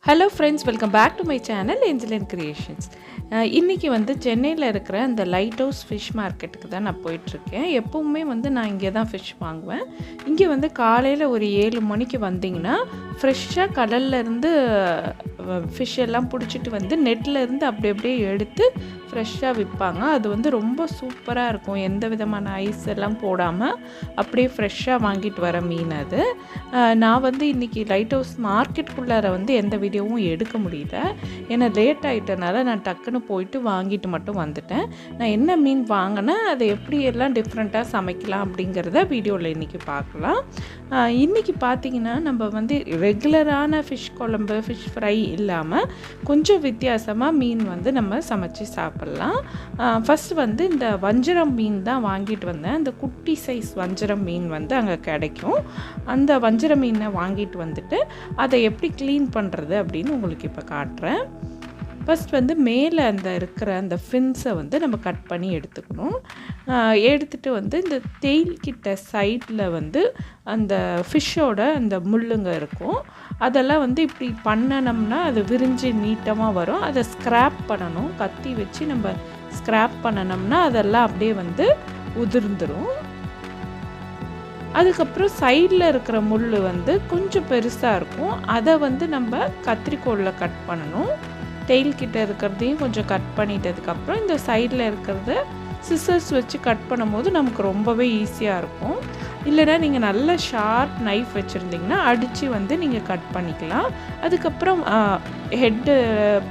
Hello friends, welcome back to my channel angelinecreations. இன்னைக்கு வந்து சென்னையில் இருக்கிற அந்த லைட் ஹவுஸ் ஃபிஷ் மார்க்கெட்டுக்கு தான் நான் போயிட்டுருக்கேன். எப்போவுமே வந்து நான் இங்கே தான் ஃபிஷ் வாங்குவேன். இங்கே வந்து காலையில் ஒரு 7 மணிக்கு வந்தீங்கன்னா ஃப்ரெஷ்ஷாக கடல்லேருந்து ஃபிஷ் எல்லாம் பிடிச்சிட்டு வந்து நெட்லேருந்து அப்படியே எடுத்து ஃப்ரெஷ்ஷாக விற்பாங்க. அது வந்து ரொம்ப சூப்பராக இருக்கும். எந்த விதமான ஐஸ் எல்லாம் போடாமல் அப்படியே ஃப்ரெஷ்ஷாக வாங்கிட்டு வர மீன் அது. நான் வந்து இன்றைக்கி லைட் ஹவுஸ் மார்க்கெட்டுக்குள்ளார வந்து எந்த வீடியோவும் எடுக்க முடியல. ஏன்னா லேட் ஆகிட்டனால நான் டக்குன்னு போயிட்டு வாங்கிட்டு மட்டும் வந்துட்டேன். நான் என்ன மீன் வாங்கினேன், அதை எப்படியெல்லாம் டிஃப்ரெண்ட்டாக சமைக்கலாம் அப்படிங்கிறத வீடியோவில் இன்றைக்கி பார்க்கலாம். இன்றைக்கி பார்த்திங்கன்னா நம்ம வந்து ரெகுலரான ஃபிஷ் குழம்பு, ஃபிஷ் ஃப்ரை இல்லாமல் கொஞ்சம் வித்தியாசமாக மீன் வந்து நம்ம சமைச்சு சாப்பிட்லாம். ஃபஸ்ட்டு வந்து இந்த வஞ்சரம் மீன் தான் வாங்கிட்டு வந்தேன். அந்த குட்டி சைஸ் வஞ்சரம் மீன் வந்து அங்கே கிடைக்கும். அந்த வஞ்சரம் மீனை வாங்கிட்டு வந்துட்டு அதை எப்படி க்ளீன் பண்ணுறது அப்படின்னு உங்களுக்கு இப்போ காட்டுறேன். ஃபஸ்ட் வந்து மேலே அந்த இருக்கிற அந்த ஃபின்ஸை வந்து நம்ம கட் பண்ணி எடுத்துக்கணும். எடுத்துகிட்டு வந்து இந்த டெயில் கிட்ட சைடில் வந்து அந்த ஃபிஷ்ஷோட அந்த முள்ளுங்க இருக்கும். அதெல்லாம் வந்து இப்படி பண்ணணும்னா அது விரிஞ்சு நீட்டமாக வரும். அதை ஸ்க்ராப் பண்ணணும். கத்தி வச்சு நம்ம ஸ்க்ராப் பண்ணணும்னா அதெல்லாம் அப்படியே வந்து உதிர்ந்துடும். அதுக்கப்புறம் சைடில் இருக்கிற முள் வந்து கொஞ்சம் பெருசாக இருக்கும். அதை வந்து நம்ம கத்திரிக்கோலில் கட் பண்ணணும். டெயில் கிட்ட இருக்கிறதையும் கொஞ்சம் கட் பண்ணிட்டதுக்கப்புறம் இந்த சைடில் இருக்கிறத சிசர்ஸ் வச்சு கட் பண்ணும்போது நமக்கு ரொம்பவே ஈஸியாக இருக்கும். இல்லைனா நீங்கள் நல்ல ஷார்ப் நைஃப் வச்சுருந்தீங்கன்னா அடித்து வந்து நீங்கள் கட் பண்ணிக்கலாம். அதுக்கப்புறம் ஹெட்டு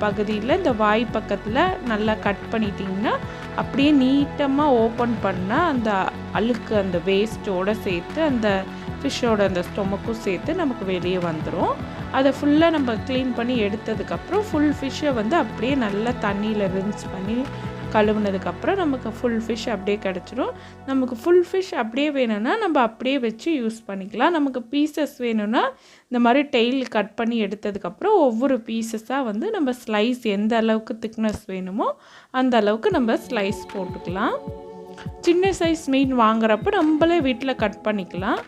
பகுதியில் இந்த வாய் பக்கத்தில் நல்லா கட் பண்ணிட்டிங்கன்னா அப்படியே நீட்டமாக ஓப்பன் பண்ணால் அந்த அழுக்கு அந்த வேஸ்ட்டோடு சேர்த்து அந்த ஃபிஷ்ஷோட அந்த ஸ்டொமக்கும் சேர்த்து நமக்கு வெளியே வந்துடும். அதை ஃபுல்லாக நம்ம க்ளீன் பண்ணி எடுத்ததுக்கப்புறம் ஃபுல் ஃபிஷ்ஷை வந்து அப்படியே நல்லா தண்ணியில் ரின்ஸ் பண்ணி கழுவுனதுக்கப்புறம் நமக்கு ஃபுல் ஃபிஷ் அப்படியே கிடச்சிடும். நமக்கு ஃபுல் ஃபிஷ் அப்படியே வேணும்னா நம்ம அப்படியே வச்சு யூஸ் பண்ணிக்கலாம். நமக்கு பீசஸ் வேணும்னா இந்த மாதிரி டெயில் கட் பண்ணி எடுத்ததுக்கப்புறம் ஒவ்வொரு பீசஸாக வந்து நம்ம ஸ்லைஸ் எந்த அளவுக்கு திக்னஸ் வேணுமோ அந்த அளவுக்கு நம்ம ஸ்லைஸ் போட்டுக்கலாம். சின்ன சைஸ் மீன் வாங்குறப்ப நம்மளே வீட்டில் கட் பண்ணிக்கலாம்.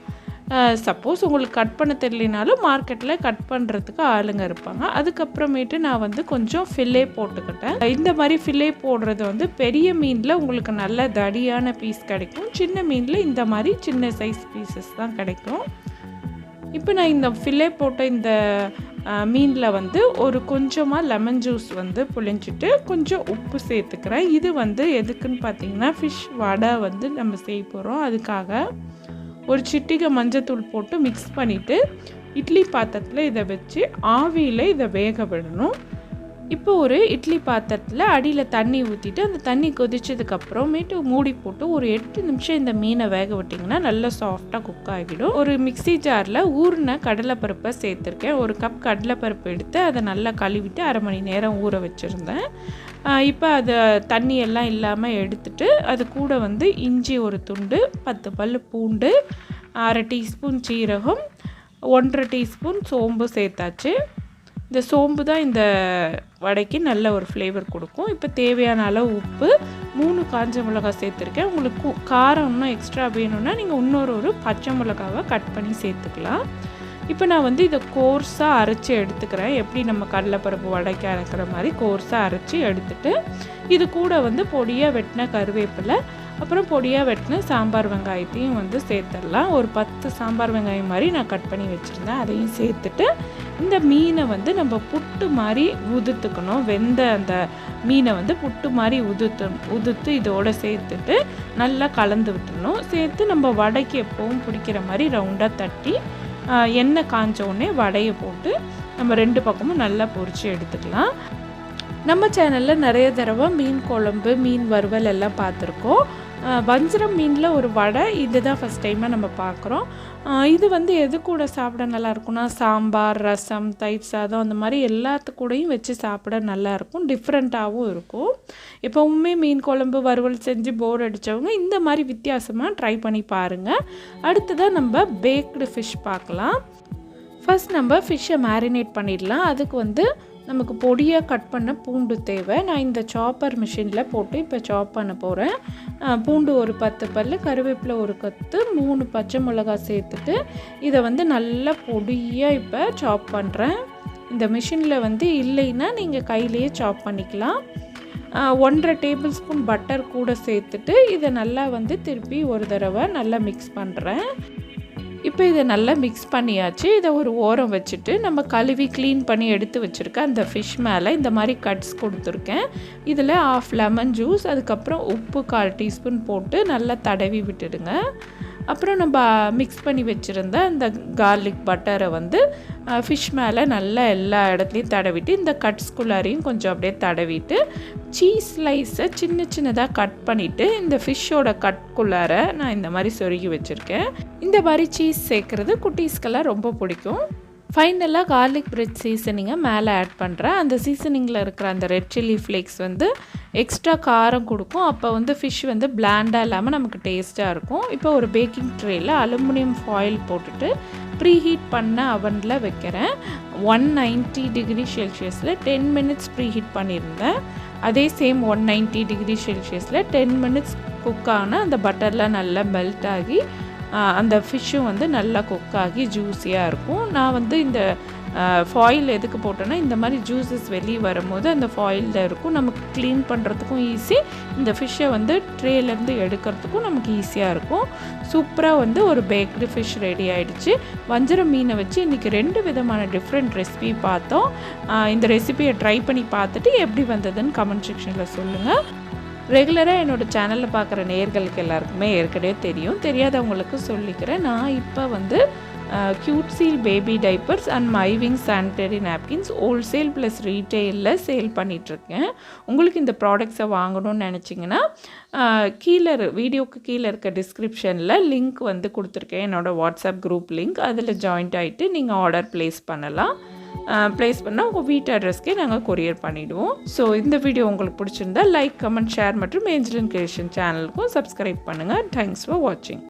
சப்போஸ் உங்களுக்கு கட் பண்ண தெரியலனாலும் மார்க்கெட்டில் கட் பண்ணுறதுக்கு ஆளுங்க இருப்பாங்க. அதுக்கப்புறமேட்டு நான் வந்து கொஞ்சம் ஃபில்லே போட்டுக்கிட்டேன். இந்த மாதிரி ஃபில்லே போடுறது வந்து பெரிய மீனில் உங்களுக்கு நல்ல தடியான பீஸ் கிடைக்கும். சின்ன மீனில் இந்த மாதிரி சின்ன சைஸ் பீசஸ் தான் கிடைக்கும். இப்போ நான் இந்த ஃபில்லே போட்ட இந்த மீனில் வந்து ஒரு கொஞ்சமாக லெமன் ஜூஸ் வந்து புழிஞ்சிட்டு கொஞ்சம் உப்பு சேர்த்துக்கிறேன். இது வந்து எதுக்குன்னு பார்த்தீங்கன்னா ஃபிஷ் வடை வந்து நம்ம செய்ய போகிறோம். அதுக்காக ஒரு சிட்டிகை மஞ்சத்தூள் போட்டு மிக்ஸ் பண்ணிவிட்டு இட்லி பாத்திரத்தில் இதை வச்சு ஆவியில் இதை வேக விடணும். இப்போ ஒரு இட்லி பாத்திரத்தில் அடியில் தண்ணி ஊற்றிட்டு அந்த தண்ணி கொதிச்சதுக்கப்புறமேட்டு மூடி போட்டு ஒரு 8 நிமிஷம் இந்த மீனை வேக விட்டிங்கன்னா நல்லா சாஃப்டாக குக் ஆகிடும். ஒரு மிக்ஸி ஜாரில் ஊறின கடலைப்பருப்பை சேர்த்துருக்கேன். ஒரு கப் கடலைப்பருப்பு எடுத்து அதை நல்லா கழுவிட்டு 1/2 மணி நேரம் ஊற வச்சுருந்தேன். இப்போ அதை தண்ணியெல்லாம் இல்லாமல் எடுத்துட்டு அது கூட வந்து இஞ்சி ஒரு துண்டு, 10 பல் பூண்டு, 1/2 டீஸ்பூன் சீரகம், 1/2 டீஸ்பூன் சோம்பு சேர்த்தாச்சு. இந்த சோம்பு தான் இந்த வடைக்கு நல்ல ஒரு ஃப்ளேவர் கொடுக்கும். இப்போ தேவையான அளவு உப்பு, 3 காஞ்ச மிளகாய் சேர்த்துருக்கேன். உங்களுக்கு காரம் இன்னும் எக்ஸ்ட்ரா வேணும்னா நீங்கள் இன்னொரு பச்சை மிளகாவை கட் பண்ணி சேர்த்துக்கலாம். இப்போ நான் வந்து இதை கோர்ஸாக அரைச்சி எடுத்துக்கிறேன். எப்படி நம்ம கடலைப்பருப்பு வடைக்கு அரைக்கிற மாதிரி கோர்ஸாக அரைச்சி எடுத்துகிட்டு இது கூட வந்து பொடியாக வெட்டின கருவேப்பிலை, அப்புறம் பொடியாக வெட்டின சாம்பார் வெங்காயத்தையும் வந்து சேர்த்துடலாம். ஒரு 10 சாம்பார் வெங்காயம் மாதிரி நான் கட் பண்ணி வச்சுருந்தேன். அதையும் சேர்த்துட்டு இந்த மீனை வந்து நம்ம புட்டு மாதிரி உதுத்துக்கணும். வெந்த அந்த மீனை வந்து புட்டு மாதிரி உதுத்து இதோடு சேர்த்துட்டு நல்லா கலந்து விட்டுறணும். சேர்த்து நம்ம வடைக்கு எப்போவும் பிடிக்கிற மாதிரி ரவுண்டாக தட்டி எண்ணெய் காஞ்ச உடனே வடையை போட்டு நம்ம 2 பக்கமும் நல்லா பொரித்து எடுத்துக்கலாம். நம்ம சேனலில் நிறைய தடவை மீன் குழம்பு, மீன் வறுவல் எல்லாம் பார்த்துருக்கோம். வஞ்சரம் மீனில் ஒரு வடை இதுதான் ஃபஸ்ட் டைமாக நம்ம பார்க்குறோம். இது வந்து எது கூட சாப்பிட நல்லாயிருக்கும்னா சாம்பார், ரசம், தயிர் சாதம் அந்த மாதிரி எல்லாத்து கூடயும் வச்சு சாப்பிட நல்லாயிருக்கும். டிஃப்ரெண்ட்டாகவும் இருக்கும். எப்போவுமே மீன் குழம்பு வறுவல் செஞ்சு போர் அடித்தவங்க இந்த மாதிரி வித்தியாசமாக ட்ரை பண்ணி பாருங்கள். அடுத்ததாக நம்ம பேக்டு ஃபிஷ் பார்க்கலாம். ஃபஸ்ட் நம்ம ஃபிஷ்ஷை மேரினேட் பண்ணிடலாம். அதுக்கு வந்து நமக்கு பொடியாக கட் பண்ண பூண்டு தேவை. நான் இந்த சாப்பர் மிஷினில் போட்டு இப்போ சாப் பண்ண போகிறேன். பூண்டு ஒரு 10 பல், கருவேப்பிலை ஒரு கொத்து, 3 பச்சை மிளகாய் சேர்த்துட்டு இதை வந்து நல்லா பொடியாக இப்போ சாப் பண்ணுறேன். இந்த மிஷினில் வந்து இல்லைன்னா நீங்கள் கையிலேயே சாப் பண்ணிக்கலாம். 1.5 டேபிள் ஸ்பூன் பட்டர் கூட சேர்த்துட்டு இதை நல்லா வந்து திருப்பி ஒரு தடவை நல்லா மிக்ஸ் பண்ணுறேன். இப்போ இதை நல்லா மிக்ஸ் பண்ணியாச்சு. இதை ஒரு ஓரம் வச்சுட்டு நம்ம கழுவி க்ளீன் பண்ணி எடுத்து வச்சுருக்க அந்த ஃபிஷ் மேலே இந்த மாதிரி கட்ஸ் கொடுத்துருக்கேன். இதில் 1/2 லெமன் ஜூஸ், அதுக்கப்புறம் உப்பு 1/4 டீஸ்பூன் போட்டு நல்லா தடவி விட்டுடுங்க. அப்புறம் நம்ம மிக்ஸ் பண்ணி வச்சுருந்த அந்த கார்லிக் பட்டரை வந்து ஃபிஷ் மேலே நல்லா எல்லா இடத்துலையும் தடவிட்டு இந்த கட்ஸ்குள்ளாரையும் கொஞ்சம் அப்படியே தடவிட்டு சீஸ் ஸ்லைஸை சின்ன சின்னதாக கட் பண்ணிவிட்டு இந்த ஃபிஷ்ஷோட கட்குள்ளார நான் இந்த மாதிரி சொருகி வச்சுருக்கேன். இந்த மாதிரி சீஸ் சேர்க்குறது குட்டீஸ்க்கெல்லாம் ரொம்ப பிடிக்கும். ஃபைனலாக கார்லிக் பிரெட் சீசனிங்கை மேலே ஆட் பண்ணுறேன். அந்த சீசனிங்கில் இருக்கிற அந்த ரெட் சில்லி ஃப்ளேக்ஸ் வந்து எக்ஸ்ட்ரா காரம் கொடுக்கும். அப்போ வந்து ஃபிஷ் வந்து பிளாண்டாக இல்லாமல் நமக்கு டேஸ்ட்டாக இருக்கும். இப்போ ஒரு பேக்கிங் ட்ரேயில் அலுமினியம் ஃபாயில் போட்டுட்டு ப்ரீஹீட் பண்ண அவனில் வைக்கிறேன். 190 டிகிரி செல்சியஸில் 10 மினிட்ஸ் ப்ரீஹீட் பண்ணியிருந்தேன். அதே சேம் 190 டிகிரி செல்சியஸில் 10 மினிட்ஸ் குக் ஆன அந்த பட்டர்லாம் நல்லா மெல்ட் ஆகி அந்த ஃபிஷ்ஷும் வந்து நல்லா குக் ஆகி ஜூஸியாக இருக்கும். நான் வந்து இந்த ஃபாயில் எதுக்கு போட்டேன்னா இந்த மாதிரி ஜூஸஸ் வெளியே வரும்போது அந்த ஃபாயிலில் இருக்கும், நமக்கு க்ளீன் பண்ணுறதுக்கும் ஈஸி, இந்த ஃபிஷ்ஷை வந்து ட்ரேலேருந்து எடுக்கிறதுக்கும் நமக்கு ஈஸியாக இருக்கும். சூப்பராக வந்து ஒரு பேக்டு ஃபிஷ் ரெடி ஆகிடுச்சு. வஞ்சரம் மீனை வச்சு இன்றைக்கி 2 விதமான டிஃப்ரெண்ட் ரெசிபி பார்த்தோம். இந்த ரெசிபியை ட்ரை பண்ணி பார்த்துட்டு எப்படி வந்ததுன்னு கமெண்ட் செக்ஷனில் சொல்லுங்கள். ரெகுலராக என்னோடய சேனலில் பார்க்குற நேயர்களுக்கு எல்லாருக்குமே ஏற்கனவே தெரியும், தெரியாதவங்களுக்கு சொல்லிக்கிறேன். நான் இப்போ வந்து Cuteseal பேபி டைப்பர்ஸ் அண்ட் மைவிங் சானிடரி நாப்கின்ஸ் ஹோல்சேல் ப்ளஸ் ரீட்டெயிலில் சேல் பண்ணிகிட்ருக்கேன். உங்களுக்கு இந்த ப்ராடக்ட்ஸை வாங்கணும்னு நினச்சிங்கன்னா வீடியோக்கு கீழே இருக்க டிஸ்கிரிப்ஷனில் லிங்க் வந்து கொடுத்துருக்கேன், என்னோடய வாட்ஸ்அப் குரூப் லிங்க். அதில் ஜாயின்ட் ஆகிட்டு நீங்கள் ஆர்டர் ப்ளேஸ் பண்ணலாம். ப்ளேஸ் பண்ணால் உங்கள் வீட்டு அட்ரஸ்க்கே நாங்கள் கொரியர் பண்ணிவிடுவோம். ஸோ இந்த வீடியோ உங்களுக்கு பிடிச்சிருந்தா லைக், கமெண்ட், ஷேர் மற்றும் ஏஞ்சலின் கிரியேஷன் சேனலுக்கும் சப்ஸ்கிரைப் பண்ணுங்கள். தேங்க்ஸ் ஃபார் வாட்சிங்.